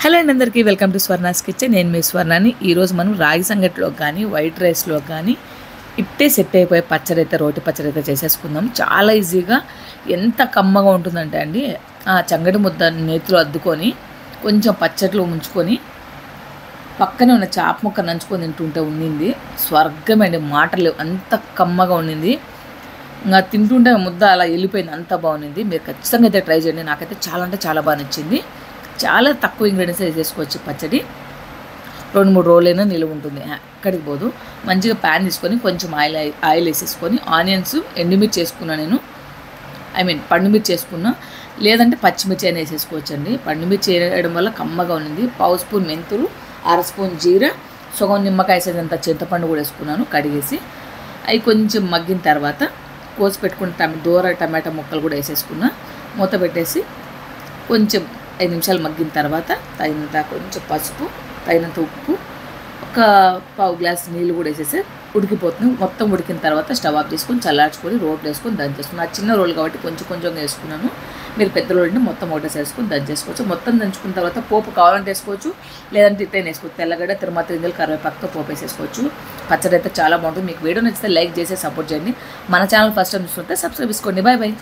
Hello అండి, అందరికీ welcome to Swarna's kitchen. నేను మీ స్వర్ణాని. ఈరోజు మనం రాగి సంగటిలో కానీ వైట్ రైస్లో కానీ ఇట్టే సెట్ అయిపోయే పచ్చడి అయితే, రోటి పచ్చడి అయితే చేసేసుకుందాం. చాలా ఈజీగా ఎంత కమ్మగా ఉంటుందంటే అండి, ఆ సంగటి ముద్ద నేతిలో అద్దుకొని కొంచెం పచ్చడిలో ముంచుకొని పక్కనే ఉన్న చాప ముక్క నంచుకొని తింటుంటే ఉండింది స్వర్గం అండి. మాటలు అంత కమ్మగా ఉండింది. ఇంకా తింటుంటే ముద్ద అలా వెళ్ళిపోయింది, అంత బాగుంది. మీరు ఖచ్చితంగా అయితే ట్రై చేయండి. నాకైతే చాలా అంటే చాలా బాగా నచ్చింది. చాలా తక్కువ ఇంగ్రీడియంట్స్ వేసేసుకోవచ్చు పచ్చడి. 2-3 రోజులైనా నిలువ ఉంటుంది, ఎక్కడికి పోదు. మంచిగా ప్యాన్ తీసుకొని కొంచెం ఆయిల్ వేసేసుకొని ఆనియన్స్ ఎండుమిర్చి వేసుకున్నాను నేను. పండుమిర్చి వేసుకున్నా, లేదంటే పచ్చిమిర్చి అయినా వేసేసుకోవచ్చండి. పండుమిర్చి వేయడం వల్ల కమ్మగా ఉంది. 1/2 స్పూన్ మెంతులు, 1/2 స్పూన్ జీరా, సగం నిమ్మకాయ సైజంత చింతపండు కూడా వేసుకున్నాను కడిగేసి. అవి కొంచెం మగ్గిన తర్వాత కోసి పెట్టుకున్న దూర టమాటా ముక్కలు కూడా వేసేసుకున్నా. మూత పెట్టేసి కొంచెం 5 నిమిషాలు మగ్గిన తర్వాత తగినంత కొంచెం పసుపు, తగినంత ఉప్పు, ఒక 1/2 గ్లాస్ నీళ్ళు కూడా వేసేసి ఉడికిపోతుంది. మొత్తం ఉడికిన తర్వాత స్టవ్ ఆఫ్ చేసుకొని చల్లార్చుకొని రోట్లు వేసుకొని దంచేసుకున్నాను. ఆ చిన్న రోలు కాబట్టి కొంచెం కొంచెంగా వేసుకున్నాను. మీరు పెద్ద రోలుని మొత్తం ఒకటేసి వేసుకొని దంచేసుకోవచ్చు. మొత్తం దంచుకున్న తర్వాత పోపు కావాలంటే వేసుకోవచ్చు, లేదంటే ఇట్లనే వేసుకోవచ్చు. తెల్లగడ్డ, తిరుమత గింజలు, కరివేపాకుతో పోపు వేసేసుకోవచ్చు. పచ్చడి అయితే చాలా బాగుంటుంది. మీకు వీడియో నచ్చితే లైక్ చేసి సపోర్ట్ చేయండి. మన ఛానల్ ఫస్ట్ టైం చూస్తుంటే సబ్స్క్రైబ్ చేసుకోండి. Bye bye.